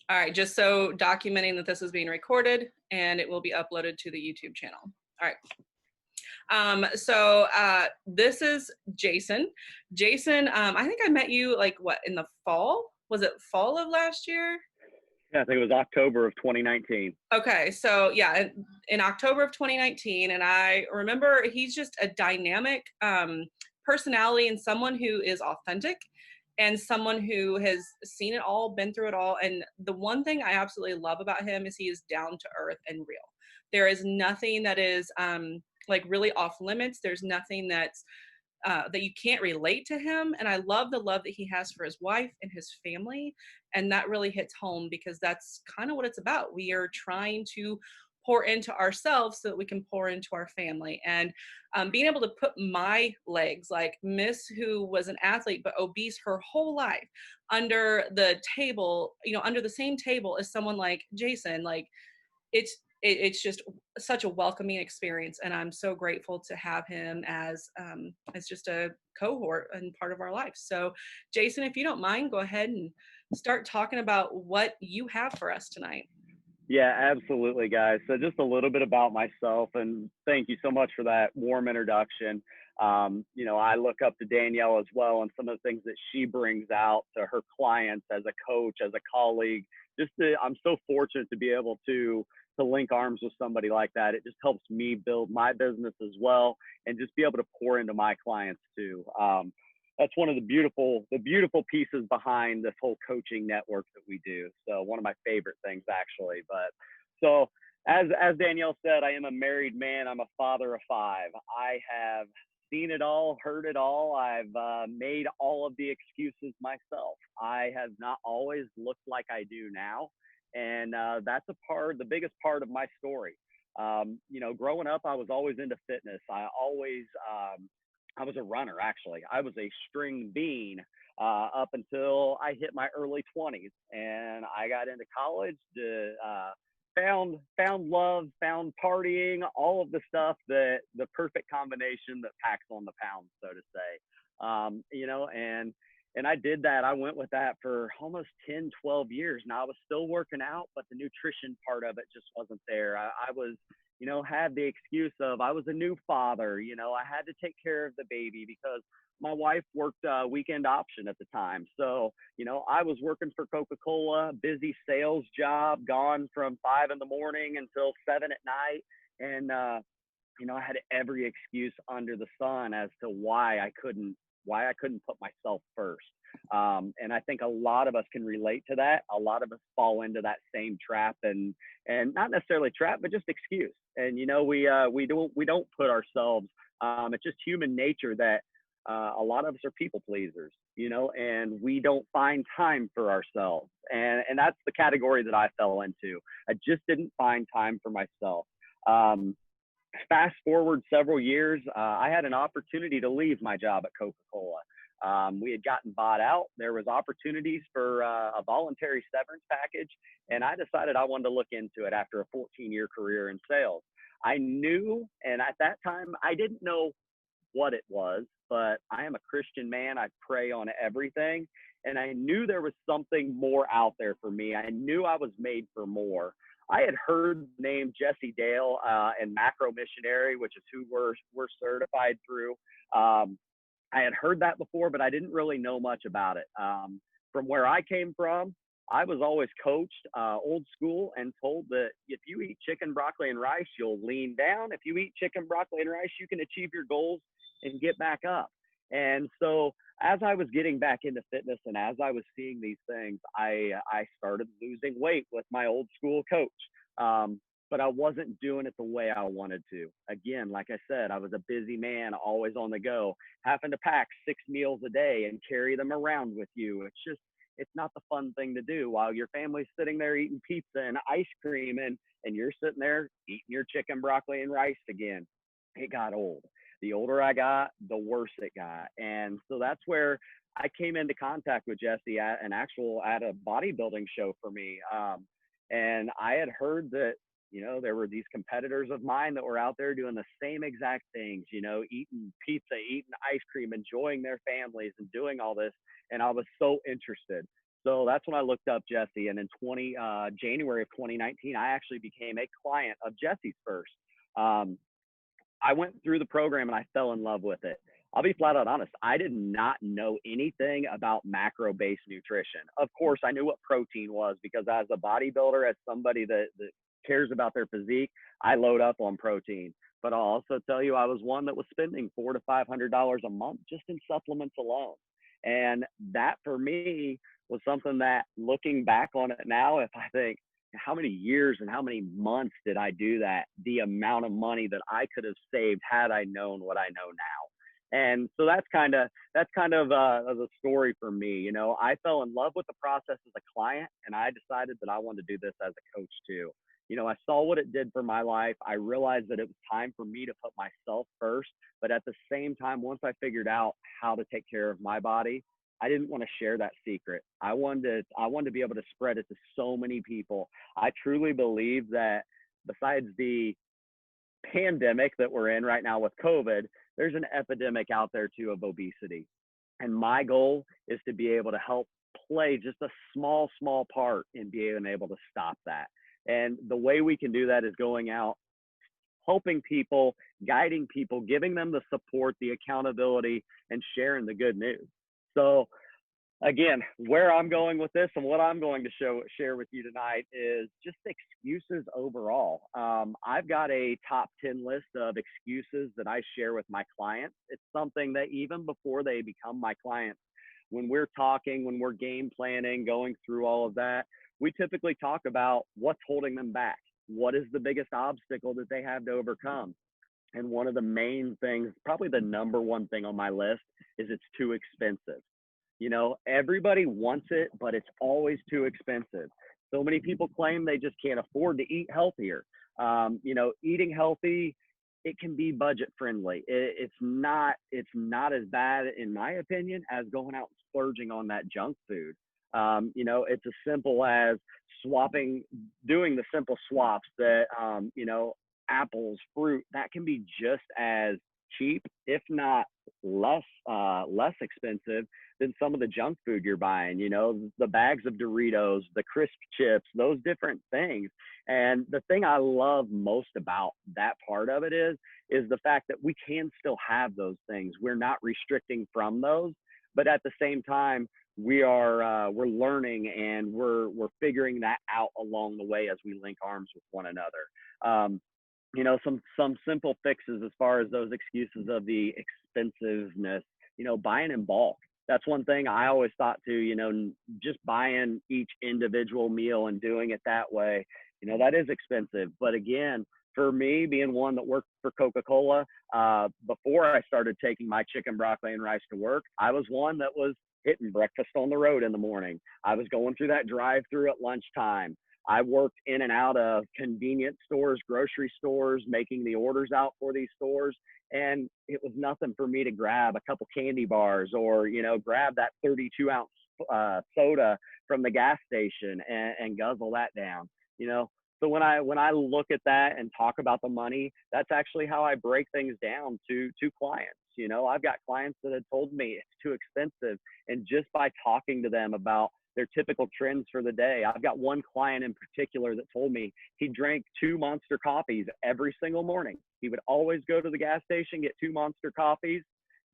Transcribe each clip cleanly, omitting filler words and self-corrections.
All right, just so documenting that this is being recorded and it will be uploaded to the YouTube channel. All right. This is Jason. Jason, I think I met you like what, in the fall? Was it fall of last year? Yeah, I think it was October of 2019. Okay, so yeah, in October of 2019, and I remember he's just a dynamic personality and someone who is authentic and someone who has seen it all, been through it all. And the one thing I absolutely love about him is he is down to earth and real. There is nothing that is like really off limits. There's nothing that's that you can't relate to him. And I love the love that he has for his wife and his family. And that really hits home because that's kind of what it's about. We are trying to pour into ourselves so that we can pour into our family. And being able to put my legs, like Miss, who was an athlete but obese her whole life, under the table, under the same table as someone like Jason, like it's just such a welcoming experience, and I'm so grateful to have him as just a cohort and part of our life. So, Jason, if you don't mind, go ahead and start talking about what you have for us tonight. Yeah, absolutely, guys. So just a little bit about myself, and thank you so much for that warm introduction. I look up to Danielle as well, and some of the things that she brings out to her clients as a coach, as a colleague. I'm so fortunate to be able to link arms with somebody like that. It just helps me build my business as well, and just be able to pour into my clients too. That's one of the beautiful pieces behind this whole coaching network that we do. So one of my favorite things, actually. But so as Danielle said, I am a married man. I'm a father of 5. I have seen it all, heard it all. I've made all of the excuses myself. I have not always looked like I do now. And that's the biggest part of my story. Growing up, I was always into fitness. I was a runner, actually. I was a string bean up until I hit my early 20s, and I got into college. Found love, found partying, all of the stuff, that the perfect combination that packs on the pounds, so to say. And I did that. I went with that for almost 10, 12 years. Now I was still working out, but the nutrition part of it just wasn't there. I was, had the excuse of I was a new father. I had to take care of the baby because my wife worked weekend option at the time. So, I was working for Coca-Cola, busy sales job, gone from 5 in the morning until 7 at night. And, I had every excuse under the sun as to why I couldn't put myself first. And I think a lot of us can relate to that. A lot of us fall into that same trap, and not necessarily trap, but just excuse. And, we don't put ourselves, it's just human nature that a lot of us are people pleasers, and we don't find time for ourselves. And that's the category that I fell into. I just didn't find time for myself. Fast forward several years, I had an opportunity to leave my job at Coca-Cola. We had gotten bought out. There was opportunities for a voluntary severance package, and I decided I wanted to look into it after a 14-year career in sales. I knew, and at that time, I didn't know what it was, but I am a Christian man. I pray on everything, and I knew there was something more out there for me. I knew I was made for more. I had heard the name Jesse Dale and Macro Missionary, which is who we're certified through. I had heard that before, but I didn't really know much about it. From where I came from, I was always coached old school and told that if you eat chicken, broccoli, and rice, you'll lean down. If you eat chicken, broccoli, and rice, you can achieve your goals and get back up. And so as I was getting back into fitness and as I was seeing these things, I started losing weight with my old school coach. But I wasn't doing it the way I wanted to. Again, like I said, I was a busy man, always on the go, having to pack 6 meals a day and carry them around with you. It's not the fun thing to do while your family's sitting there eating pizza and ice cream, and you're sitting there eating your chicken, broccoli, and rice again. It got old. The older I got, the worse it got. And so that's where I came into contact with Jesse at a bodybuilding show for me. And I had heard that, there were these competitors of mine that were out there doing the same exact things, eating pizza, eating ice cream, enjoying their families and doing all this. And I was so interested. So that's when I looked up Jesse. And in January of 2019, I actually became a client of Jesse's first. Um, I went through the program and I fell in love with it. I'll be flat out honest. I did not know anything about macro based nutrition. Of course, I knew what protein was because as a bodybuilder, as somebody that cares about their physique, I load up on protein. But I'll also tell you, I was one that was spending $400 to $500 a month just in supplements alone. And that for me was something that looking back on it now, if I think, how many years and how many months did I do that? The amount of money that I could have saved had I known what I know now. And so that's kind of the story for me. You know, I fell in love with the process as a client, and I decided that I wanted to do this as a coach too. You know, I saw what it did for my life. I realized that it was time for me to put myself first. But at the same time, once I figured out how to take care of my body, I didn't want to share that secret. I wanted to be able to spread it to so many people. I truly believe that besides the pandemic that we're in right now with COVID, there's an epidemic out there too of obesity. And my goal is to be able to help play just a small part in being able to stop that. And the way we can do that is going out, helping people, guiding people, giving them the support, the accountability, and sharing the good news. So again, where I'm going with this and what I'm going to share with you tonight is just excuses overall. I've got a top 10 list of excuses that I share with my clients. It's something that even before they become my clients, when we're talking, when we're game planning, going through all of that, we typically talk about what's holding them back. What is the biggest obstacle that they have to overcome? And one of the main things, probably the number one thing on my list, is it's too expensive. You know, everybody wants it, but it's always too expensive. So many people claim they just can't afford to eat healthier. You know, eating healthy, it can be budget friendly. It's not as bad, in my opinion, as going out and splurging on that junk food. You know, it's as simple as doing the simple swaps that, you know, apples, fruit, that can be just as cheap, if not less expensive than some of the junk food you're buying, you know, the bags of Doritos, the crisp chips, those different things. And the thing I love most about that part of it is the fact that we can still have those things. We're not restricting from those, but at the same time, we're learning and we're figuring that out along the way as we link arms with one another. You know, some simple fixes as far as those excuses of the expensiveness, you know, buying in bulk. That's one thing I always thought to, you know, just buying each individual meal and doing it that way, you know, that is expensive. But again, for me, being one that worked for Coca-Cola, before I started taking my chicken, broccoli, and rice to work, I was one that was hitting breakfast on the road in the morning. I was going through that drive-through at lunchtime. I worked in and out of convenience stores, grocery stores, making the orders out for these stores. And it was nothing for me to grab a couple candy bars or, you know, grab that 32-ounce soda from the gas station and guzzle that down, you know. So when I look at that and talk about the money, that's actually how I break things down to clients. You know, I've got clients that have told me it's too expensive. And just by talking to them about their typical trends for the day, I've got one client in particular that told me he drank 2 Monster coffees every single morning. He would always go to the gas station, get 2 Monster coffees.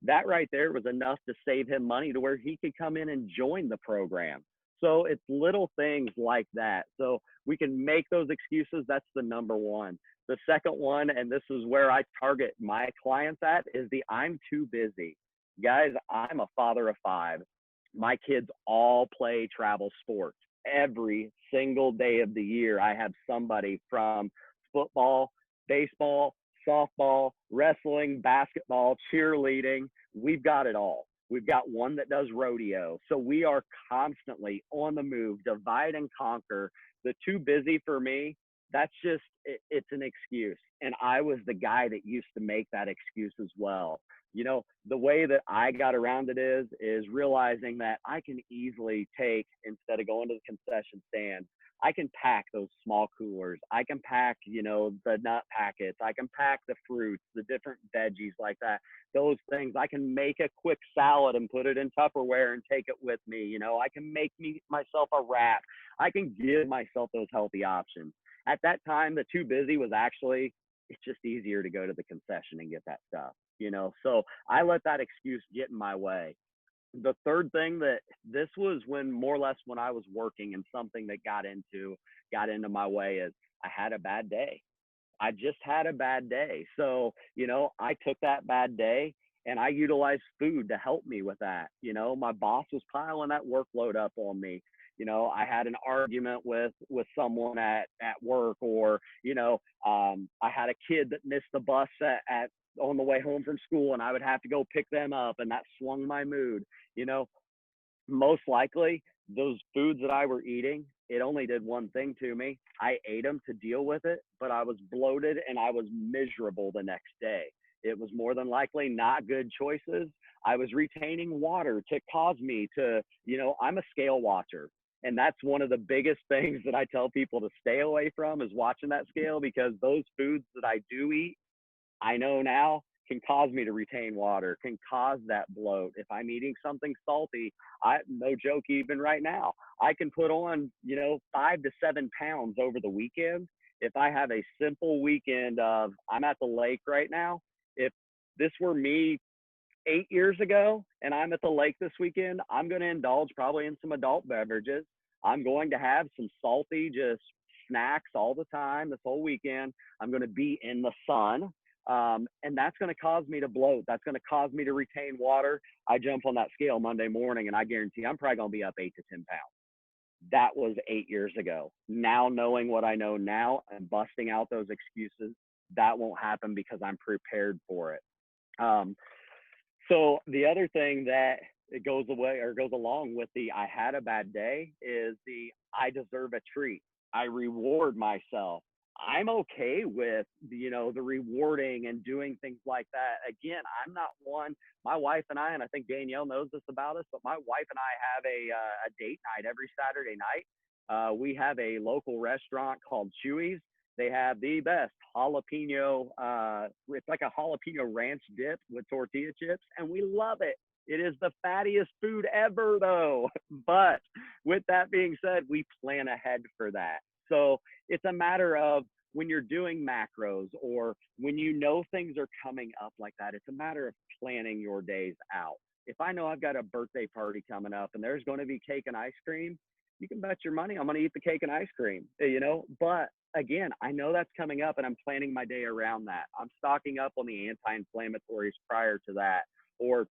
That right there was enough to save him money to where he could come in and join the program. So it's little things like that. So we can make those excuses. That's the number one. The second one, and this is where I target my clients at, is the I'm too busy. Guys, I'm a father of 5. My kids all play travel sports. Every single day of the year, I have somebody from football, baseball, softball, wrestling, basketball, cheerleading. We've got it all. We've got one that does rodeo. So we are constantly on the move, divide and conquer. The too busy for me, that's just, it's an excuse. And I was the guy that used to make that excuse as well. The way that I got around it is realizing that I can easily take, instead of going to the concession stand, I can pack those small coolers. I can pack, the nut packets. I can pack the fruits, the different veggies like that. Those things. I can make a quick salad and put it in Tupperware and take it with me. I can make myself a wrap. I can give myself those healthy options. At that time, the too busy was actually, it's just easier to go to the concession and get that stuff. So I let that excuse get in my way. The third thing, that this was when, more or less, when I was working, and something that got into my way, is I had a bad day. I just had a bad day. So, I took that bad day and I utilized food to help me with that. My boss was piling that workload up on me. I had an argument with someone at work, or, I had a kid that missed the bus at on the way home from school, and I would have to go pick them up, and that swung my mood. You know, Most likely those foods that I were eating, it only did one thing to me. I ate them to deal with it, but I was bloated and I was miserable the next day. It was more than likely not good choices. I was retaining water to cause me to, I'm a scale watcher. And that's one of the biggest things that I tell people to stay away from, is watching that scale, because those foods that I do eat, I know now, can cause me to retain water, can cause that bloat. If I'm eating something salty, no joke, even right now, I can put on, 5 to 7 pounds over the weekend. If I have a simple weekend of, I'm at the lake right now, if this were me 8 years ago and I'm at the lake this weekend, I'm going to indulge probably in some adult beverages. I'm going to have some salty, just snacks all the time this whole weekend. I'm going to be in the sun. And that's going to cause me to bloat. That's going to cause me to retain water. I jump on that scale Monday morning, and I guarantee I'm probably going to be up 8 to 10 pounds. That was 8 years ago. Now, knowing what I know now and busting out those excuses, that won't happen because I'm prepared for it. So the other thing that it goes away, or goes along with the I had a bad day, is the I deserve a treat. I reward myself. I'm okay with the rewarding and doing things like that. Again, I'm not one. My wife and I think Danielle knows this about us, but my wife and I have a date night every Saturday night. We have a local restaurant called Chewy's. They have the best jalapeno. It's like a jalapeno ranch dip with tortilla chips, and we love it. It is the fattiest food ever, though. But with that being said, we plan ahead for that. So it's a matter of, when you're doing macros, or when things are coming up like that, it's a matter of planning your days out. If I know I've got a birthday party coming up and there's going to be cake and ice cream, you can bet your money I'm going to eat the cake and ice cream. But again, I know that's coming up and I'm planning my day around that. I'm stocking up on the anti-inflammatories prior to that. Or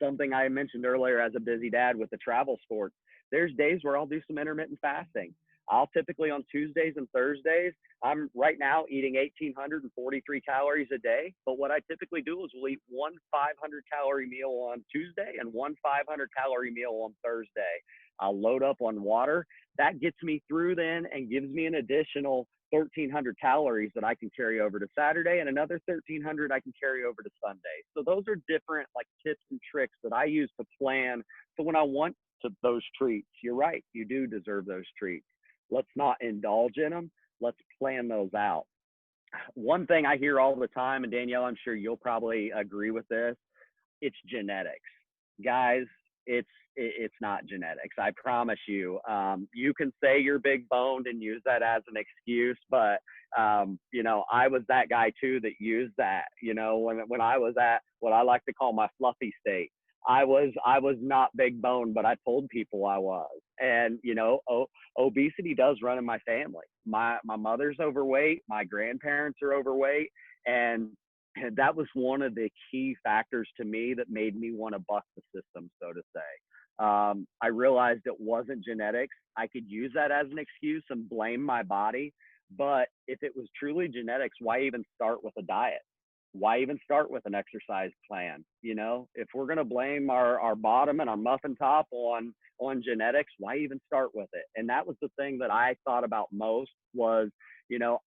something I mentioned earlier, as a busy dad with the travel sports, there's days where I'll do some intermittent fasting. I'll typically, on Tuesdays and Thursdays, I'm right now eating 1,843 calories a day. But what I typically do is we'll eat one 500-calorie meal on Tuesday and one 500-calorie meal on Thursday. I'll load up on water. That gets me through then and gives me an additional 1,300 calories that I can carry over to Saturday, and another 1,300 I can carry over to Sunday. So those are different tips and tricks that I use to plan. So when I want those treats, you're right, you do deserve those treats. Let's not indulge in them. Let's plan those out. One thing I hear all the time, and Danielle, I'm sure you'll probably agree with this, it's genetics. Guys, it's not genetics. I promise you. You can say you're big boned and use that as an excuse, but I was that guy too that used that. When I was at what I like to call my fluffy state, I was not big boned, but I told people I was. And obesity does run in my family. My mother's overweight, my grandparents are overweight, and that was one of the key factors to me that made me want to buck the system, so to say. I realized it wasn't genetics. I could use that as an excuse and blame my body. But if it was truly genetics, why even start with a diet? why even start with an exercise plan? You know, if we're going to blame our bottom and our muffin top on genetics, why even start with it? And that was the thing that I thought about most was, you know,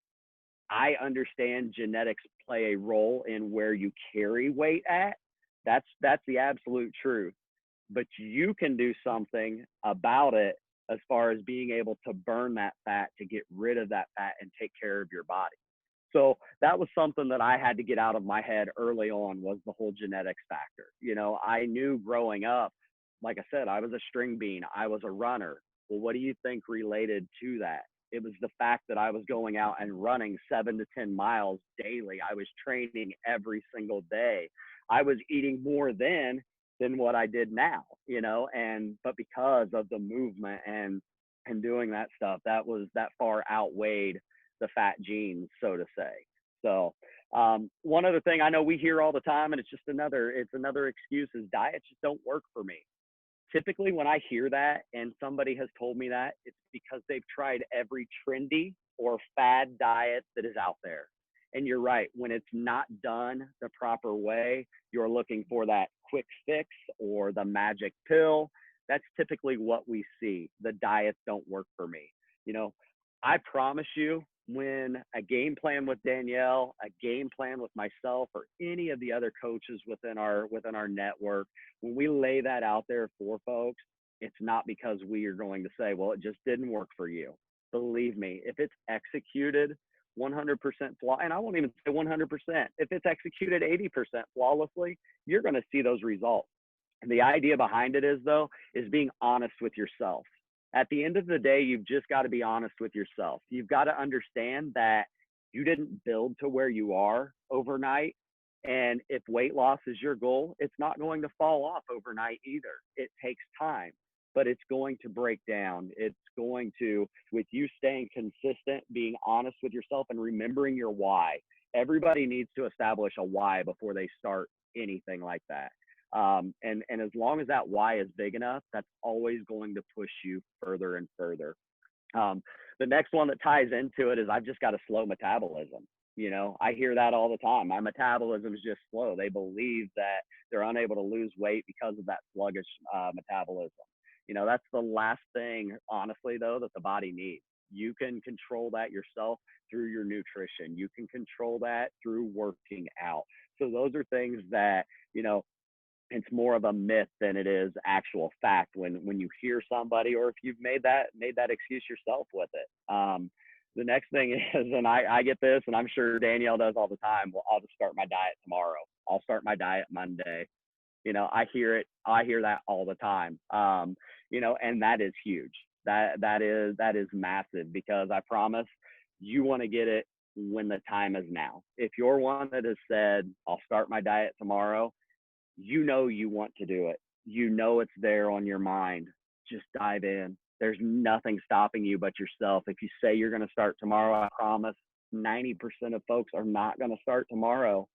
I understand genetics play a role in where you carry weight at. That's the absolute truth. But you can do something about it as far as being able to burn that fat, to get rid of that fat and take care of your body. So that was something that I had to get out of my head early on, was the whole genetics factor. You know, I knew growing up, like I said, I was a string bean, I was a runner. Well, what do you think related to that? It was the fact that I was going out and running 7 to 10 miles daily. I was training every single day. I was eating more then than what I did now, you know, and but because of the movement and doing that stuff, that far outweighed the fat genes, so to say. So one other thing I know we hear all the time, and it's another excuse, is diets just don't work for me. Typically, when I hear that and somebody has told me that, it's because they've tried every trendy or fad diet that is out there. And you're right, when it's not done the proper way, you're looking for that quick fix or the magic pill. That's typically what we see. The diets don't work for me. You know, I promise you, when a game plan with Danielle, a game plan with myself, or any of the other coaches within our network, when we lay that out there for folks, it's not because we are going to say, well, it just didn't work for you. Believe me, if it's executed 100% and I won't even say 100%, if it's executed 80% flawlessly, you're going to see those results. And the idea behind it is, though, is being honest with yourself. At the end of the day, you've just got to be honest with yourself. You've got to understand that you didn't build to where you are overnight. And if weight loss is your goal, it's not going to fall off overnight either. It takes time, but it's going to break down. It's going to, with you staying consistent, being honest with yourself, and remembering your why. Everybody needs to establish a why before they start anything like that. And as long as that why is big enough, that's always going to push you further and further. The next one that ties into it is, I've just got a slow metabolism. You know, I hear that all the time. My metabolism is just slow. They believe that they're unable to lose weight because of that sluggish metabolism. You know, that's the last thing, honestly, though, that the body needs. You can control that yourself through your nutrition. You can control that through working out. So those are things that, you know, it's more of a myth than it is actual fact when you hear somebody, or if you've made that excuse yourself with it. The next thing is, and I get this, and I'm sure Danielle does all the time, well, I'll just start my diet tomorrow. I'll start my diet Monday. You know, I hear that all the time. You know, and that is huge. That is massive, because I promise you want to get it when the time is now. If you're one that has said, I'll start my diet tomorrow, you know you want to do it. You know it's there on your mind. Just dive in. There's nothing stopping you but yourself. If you say you're going to start tomorrow, I promise 90% of folks are not going to start tomorrow.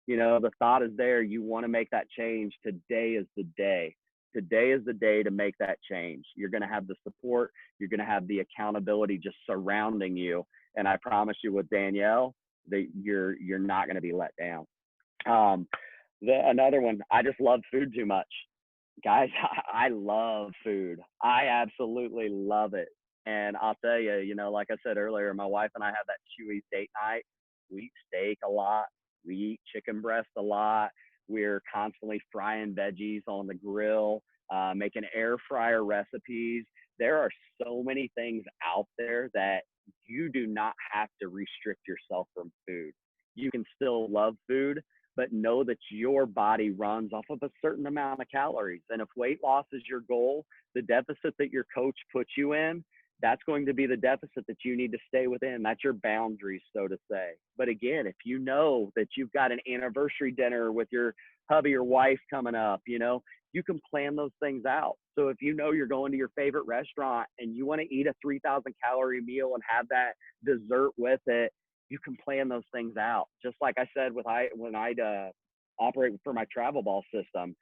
You know, the thought is there. You want to make that change. Today is the day. Today is the day to make that change. You're going to have the support. You're going to have the accountability just surrounding you. And I promise you, with Danielle, that you're not going to be let down. Another one, I just love food too much. Guys, I love food. I absolutely love it. And I'll tell you, you know, like I said earlier, my wife and I have that Chewy date night. We eat steak a lot. We eat chicken breast a lot. We're constantly frying veggies on the grill, making air fryer recipes. There are so many things out there that you do not have to restrict yourself from food. You can still love food, but know that your body runs off of a certain amount of calories. And if weight loss is your goal, the deficit that your coach puts you in, that's going to be the deficit that you need to stay within. That's your boundaries, so to say. But again, if you know that you've got an anniversary dinner with your hubby or wife coming up, you know, you can plan those things out. So if you know you're going to your favorite restaurant and you want to eat a 3,000 calorie meal and have that dessert with it, you can plan those things out. Just like I said, when I'd operate for my travel ball system,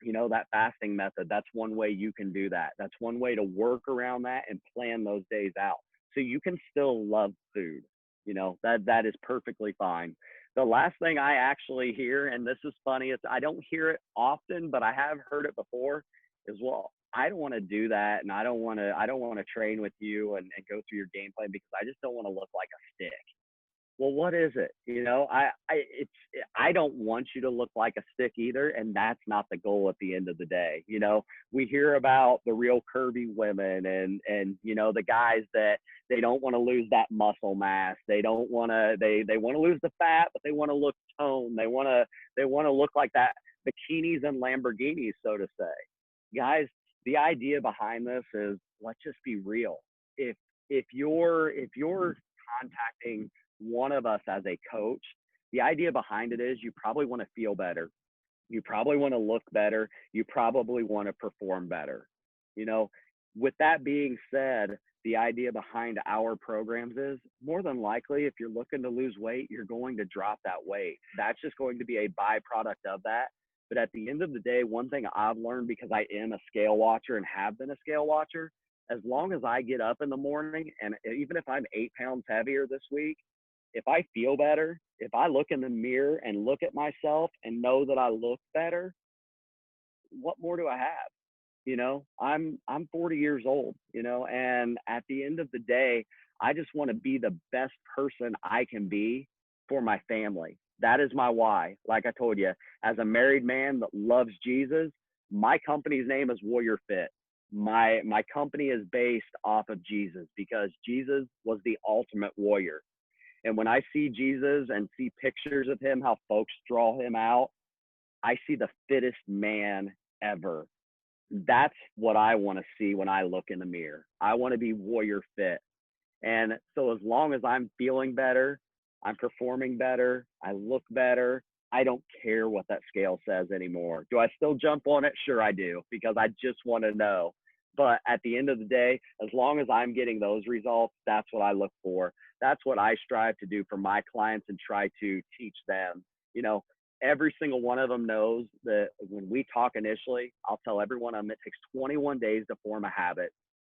you know, that fasting method, that's one way you can do that. That's one way to work around that and plan those days out. So you can still love food. You know, that is perfectly fine. the last thing I actually hear, and this is funny, it's I don't hear it often, but I have heard it before, is, well, I don't want to do that, and I don't want to train with you and go through your game plan because I just don't want to look like a stick. Well, what is it? I don't want you to look like a stick either, and that's not the goal at the end of the day. We hear about the real curvy women and the guys that they don't want to lose that muscle mass. They don't want to they want to lose the fat, but they want to look toned. They want to look like that bikinis and Lamborghinis, so to say. Guys, the idea behind this is, let's just be real. If you're contacting one of us as a coach, the idea behind it is you probably want to feel better. You probably want to look better. You probably want to perform better. You know, with that being said, the idea behind our programs is, more than likely, if you're looking to lose weight, you're going to drop that weight. That's just going to be a byproduct of that. But at the end of the day, one thing I've learned, because I am a scale watcher and have been a scale watcher, as long as I get up in the morning, and even if I'm 8 pounds heavier this week, if I feel better, if I look in the mirror and look at myself and know that I look better, what more do I have? I'm 40 years old, and at the end of the day, I just want to be the best person I can be for my family. That is my why. Like I told you, as a married man that loves Jesus, my company's name is Warrior Fit. My company is based off of Jesus, because Jesus was the ultimate warrior. And when I see Jesus and see pictures of him, how folks draw him out, I see the fittest man ever. That's what I want to see when I look in the mirror. I want to be warrior fit. And so as long as I'm feeling better, I'm performing better, I look better, I don't care what that scale says anymore. Do I still jump on it? Sure I do, because I just want to know. But at the end of the day, as long as I'm getting those results, that's what I look for. That's what I strive to do for my clients and try to teach them. Every single one of them knows that when we talk initially, I'll tell every one of them it takes 21 days to form a habit.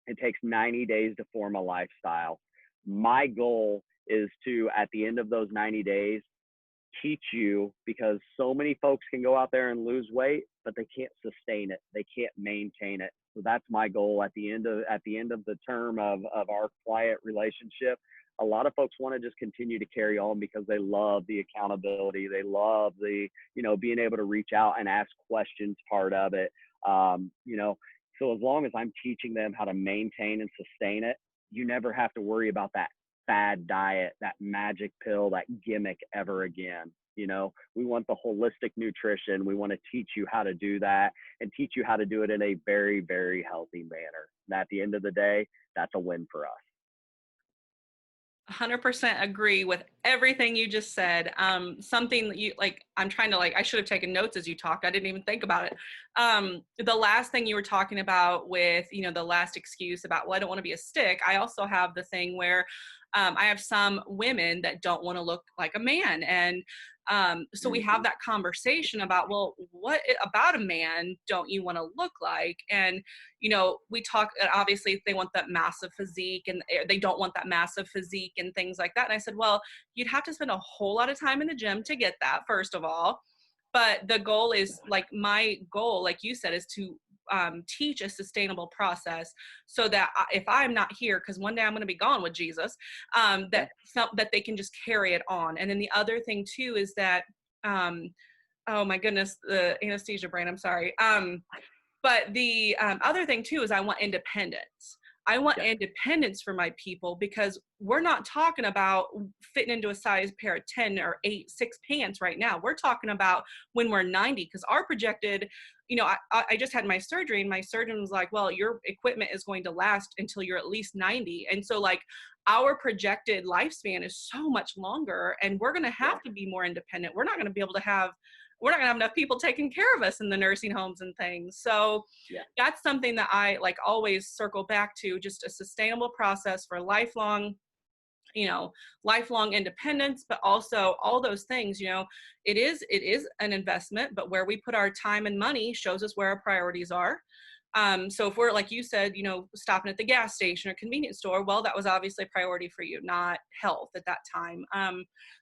It takes 90 days to form a lifestyle. My goal is to, at the end of those 90 days, teach you, because so many folks can go out there and lose weight, but they can't sustain it. They can't maintain it. So that's my goal at the end of the term of our client relationship. A lot of folks want to just continue to carry on because they love the accountability. They love the, being able to reach out and ask questions part of it. So as long as I'm teaching them how to maintain and sustain it, you never have to worry about that fad diet, that magic pill, that gimmick ever again. We want the holistic nutrition. We want to teach you how to do that and teach you how to do it in a very, very healthy manner. And at the end of the day, that's a win for us. 100% agree with everything you just said. Something that I'm trying to I should have taken notes as you talked. I didn't even think about it. The last thing you were talking about with, the last excuse about, well, I don't want to be a stick. I also have the thing where I have some women that don't want to look like a man. And so we have that conversation about, well, what about a man don't you want to look like? And, we talk, obviously they want that massive physique and they don't want that massive physique and things like that. And I said, well, you'd have to spend a whole lot of time in the gym to get that, first of all. But the goal is, my goal, like you said, is to teach a sustainable process, so that if I'm not here, because one day I'm going to be gone with Jesus, that they can just carry it on. And then the other thing too is that, oh my goodness, the anesthesia brain, I'm sorry. But the other thing too is I want independence. I want independence for my people, because we're not talking about fitting into a size pair of 10 or 8, 6 pants right now. We're talking about when we're 90, because our projected, I just had my surgery and my surgeon was like, well, your equipment is going to last until you're at least 90. And so our projected lifespan is so much longer, and we're going to have to be more independent. We're not going to have enough people taking care of us in the nursing homes and things. So that's something that I always circle back to, just a sustainable process for lifelong independence, but also all those things. It is an investment, but where we put our time and money shows us where our priorities are. So if we're, like you said, stopping at the gas station or convenience store, well, that was obviously a priority for you, not health at that time.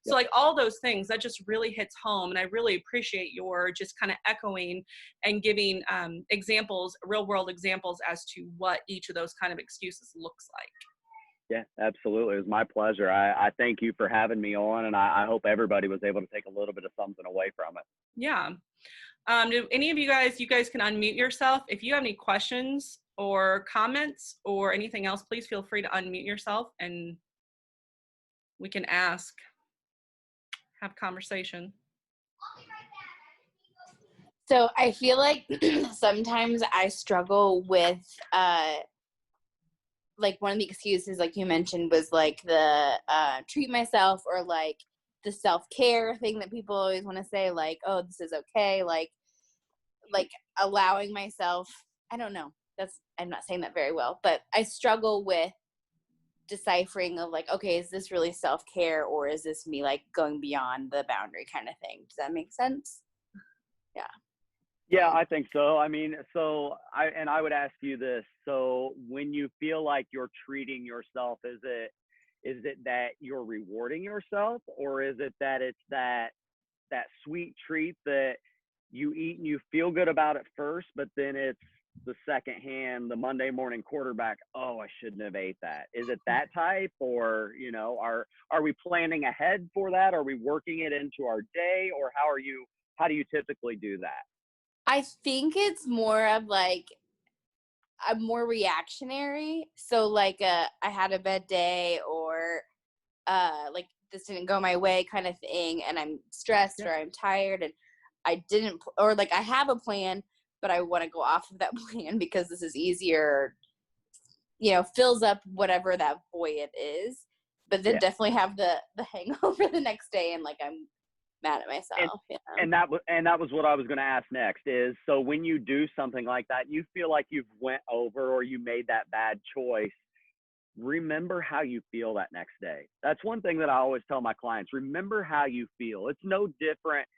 So Yep. like all those things, that just really hits home. And I really appreciate your just kind of echoing and giving examples, real world examples as to what each of those kind of excuses looks like. Yeah, absolutely. It was my pleasure. I thank you for having me on, and I hope everybody was able to take a little bit of something away from it. Yeah. Do any of you guys can unmute yourself. If you have any questions or comments or anything else, please feel free to unmute yourself and we can ask, have conversation. So I feel like sometimes I struggle with, like one of the excuses, like you mentioned, was like the treat myself, or like the self-care thing that people always want to say, like, oh, this is okay, like allowing myself, I don't know, I'm not saying that very well, but I struggle with deciphering of like, okay, is this really self-care, or is this me like going beyond the boundary kind of thing? Does that make sense? Yeah. Yeah, I think so. I mean, I would ask you this. So when you feel like you're treating yourself, is it that you're rewarding yourself, or is it that it's that sweet treat that you eat and you feel good about it first, but then it's the second hand, the Monday morning quarterback, oh, I shouldn't have ate that. Is it that type, or, are we planning ahead for that? Are we working it into our day, or how do you typically do that? I think it's more of like, I'm more reactionary. So like I had a bad day, or like this didn't go my way kind of thing, and I'm stressed, or I'm tired, and I didn't, or like I have a plan, but I want to go off of that plan because this is easier, fills up whatever that void is. But then definitely have the hangover the next day, and like I'm mad at myself. And that was what I was going to ask next is, so when you do something like that, you feel like you've went over or you made that bad choice, remember how you feel that next day. That's one thing that I always tell my clients. Remember how you feel. It's no different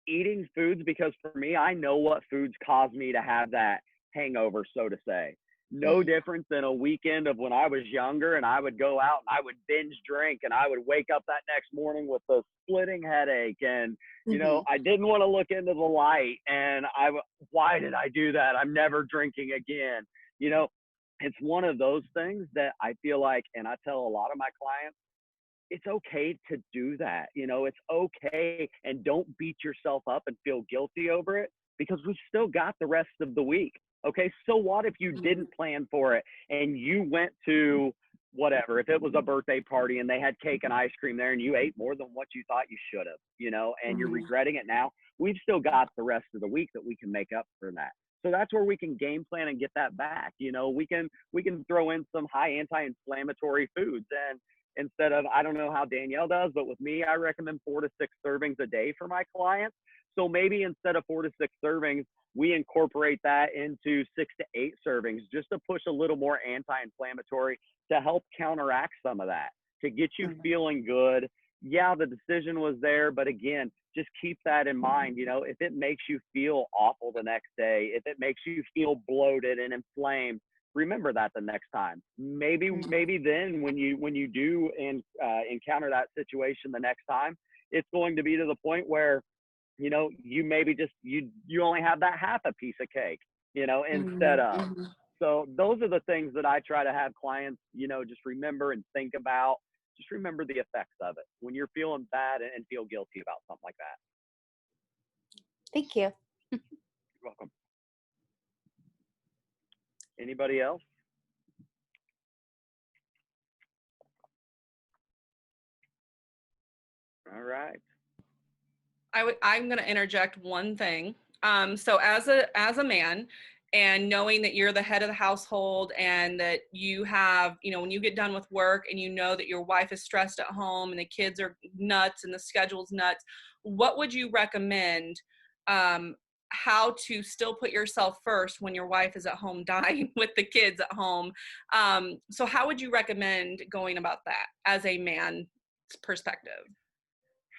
eating foods, because for me, I know what foods cause me to have that hangover, so to say. No difference than a weekend of when I was younger and I would go out and I would binge drink and I would wake up that next morning with a splitting headache, and I didn't want to look into the light, and why did I do that? I'm never drinking again. It's one of those things that I feel like, and I tell a lot of my clients, it's okay to do that. It's okay, and don't beat yourself up and feel guilty over it, because we've still got the rest of the week. Okay, so what if you didn't plan for it and you went to whatever, if it was a birthday party and they had cake and ice cream there and you ate more than what you thought you should have, and you're regretting it now? We've still got the rest of the week that we can make up for that. So that's where we can game plan and get that back. We can throw in some high anti-inflammatory foods, and instead of, I don't know how Danielle does, but with me, I recommend 4 to 6 servings a day for my clients. So maybe instead of 4 to 6 servings, we incorporate that into 6 to 8 servings, just to push a little more anti-inflammatory to help counteract some of that, to get you feeling good. Yeah, the decision was there, but again, just keep that in mind. If it makes you feel awful the next day, if it makes you feel bloated and inflamed, remember that the next time. Maybe then when you do encounter that situation the next time, it's going to be to the point where you maybe just you only have that half a piece of cake, instead of. So those are the things that I try to have clients, just remember and think about. Just remember the effects of it when you're feeling bad and feel guilty about something like that. Thank you. You're welcome. Anybody else? All right. I'm going to interject one thing. So as a man, and knowing that you're the head of the household, and that you have, when you get done with work and that your wife is stressed at home and the kids are nuts and the schedule's nuts, what would you recommend, how to still put yourself first when your wife is at home dying with the kids at home? So how would you recommend going about that as a man's perspective?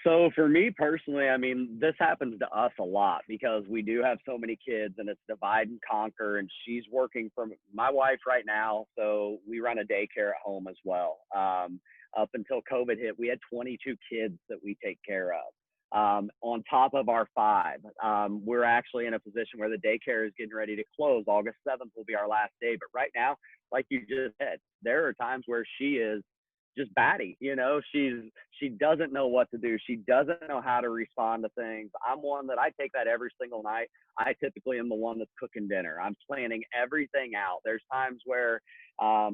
So for me personally, I mean, this happens to us a lot because we do have so many kids and it's divide and conquer. And she's working from my wife right now. So we run a daycare at home as well. Up until COVID hit, we had 22 kids that we take care of. On top of our 5, we're actually in a position where the daycare is getting ready to close. August 7th will be our last day. But right now, like you just said, there are times where she is just batty, she doesn't know what to do. She doesn't know how to respond to things. I'm one that I take that every single night. I typically am the one that's cooking dinner. I'm planning everything out. There's times where, a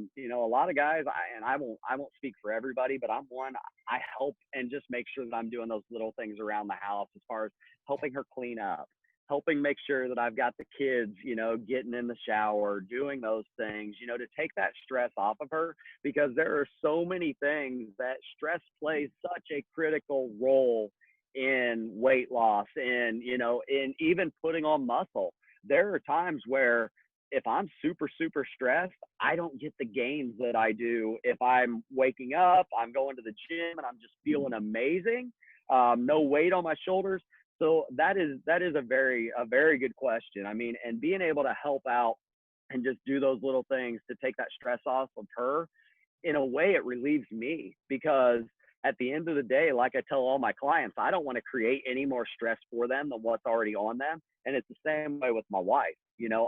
lot of guys, I won't speak for everybody, but I'm one, I help and just make sure that I'm doing those little things around the house as far as helping her clean up, helping make sure that I've got the kids, getting in the shower, doing those things, to take that stress off of her, because there are so many things that stress plays such a critical role in weight loss and, in even putting on muscle. There are times where if I'm super, super stressed, I don't get the gains that I do if I'm waking up, I'm going to the gym and I'm just feeling amazing. No weight on my shoulders. So that is a very good question. I mean, and being able to help out and just do those little things to take that stress off of her, in a way, it relieves me, because at the end of the day, like I tell all my clients, I don't want to create any more stress for them than what's already on them. And it's the same way with my wife.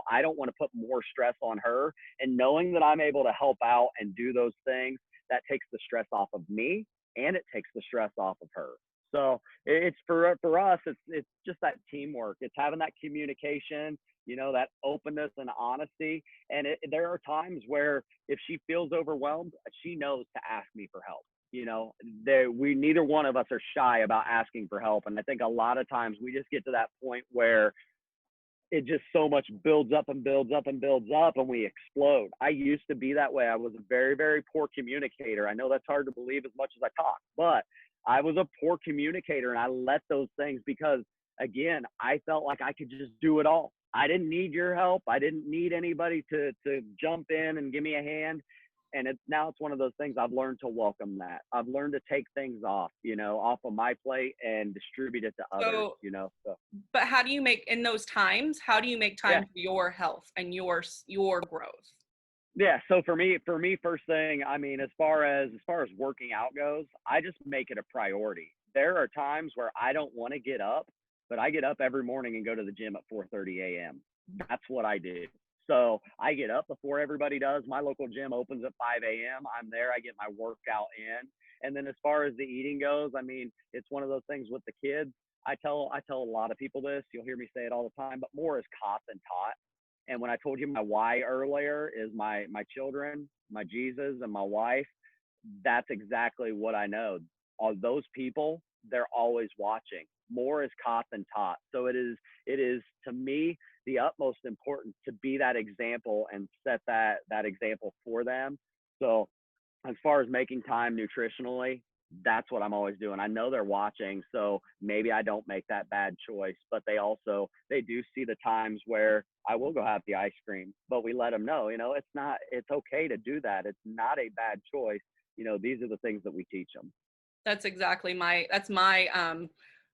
I don't want to put more stress on her, and knowing that I'm able to help out and do those things, that takes the stress off of me and it takes the stress off of her. So it's for us, it's just that teamwork. It's having that communication, that openness and honesty. And there are times where if she feels overwhelmed, she knows to ask me for help. We neither one of us are shy about asking for help. And I think a lot of times we just get to that point where it just so much builds up and builds up and builds up and we explode. I used to be that way. I was a very, very poor communicator. I know that's hard to believe as much as I talk, but I was a poor communicator, and I let those things, because again, I felt like I could just do it all. I didn't need your help. I didn't need anybody to jump in and give me a hand. And now it's one of those things I've learned to welcome that. I've learned to take things off of my plate and distribute it to others, so. But how do you make time for your health and your growth? Yeah. So for me, first thing, I mean, as far as working out goes, I just make it a priority. There are times where I don't want to get up, but I get up every morning and go to the gym at 4:30 a.m. That's what I do. So I get up before everybody does. My local gym opens at 5 a.m. I'm there. I get my workout in. And then as far as the eating goes, I mean, it's one of those things with the kids. I tell a lot of people this. You'll hear me say it all the time, but more is caught than taught. And when I told you my why earlier is my children, my Jesus, and my wife, that's exactly what I know. All those people, they're always watching. More is caught than taught. So it is to me the utmost important to be that example and set that example for them. So as far as making time nutritionally, that's what I'm always doing. I know they're watching, so maybe I don't make that bad choice, but they do see the times where I will go have the ice cream, but we let them know, it's okay to do that. It's not a bad choice. These are the things that we teach them. That's exactly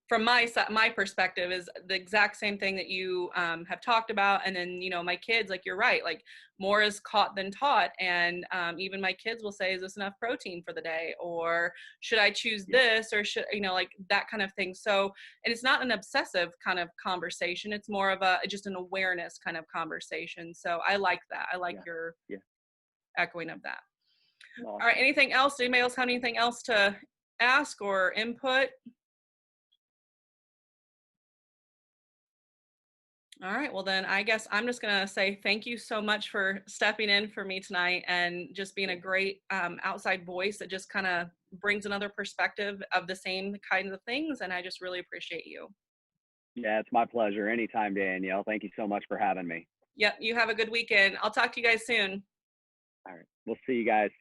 from my perspective is the exact same thing that you have talked about. And then, my kids, like, you're right, like more is caught than taught. And even my kids will say, is this enough protein for the day? Or should I choose this? Or should, like that kind of thing. So, and it's not an obsessive kind of conversation. It's more of just an awareness kind of conversation. So I like that. I like your echoing of that. Awesome. All right. Anything else? Anybody else have anything else to ask or input? All right, well then I guess I'm just gonna say thank you so much for stepping in for me tonight and just being a great outside voice that just kind of brings another perspective of the same kinds of things, and I just really appreciate you. Yeah, it's my pleasure. Anytime, Danielle. Thank you so much for having me. Yep, you have a good weekend. I'll talk to you guys soon. All right, we'll see you guys.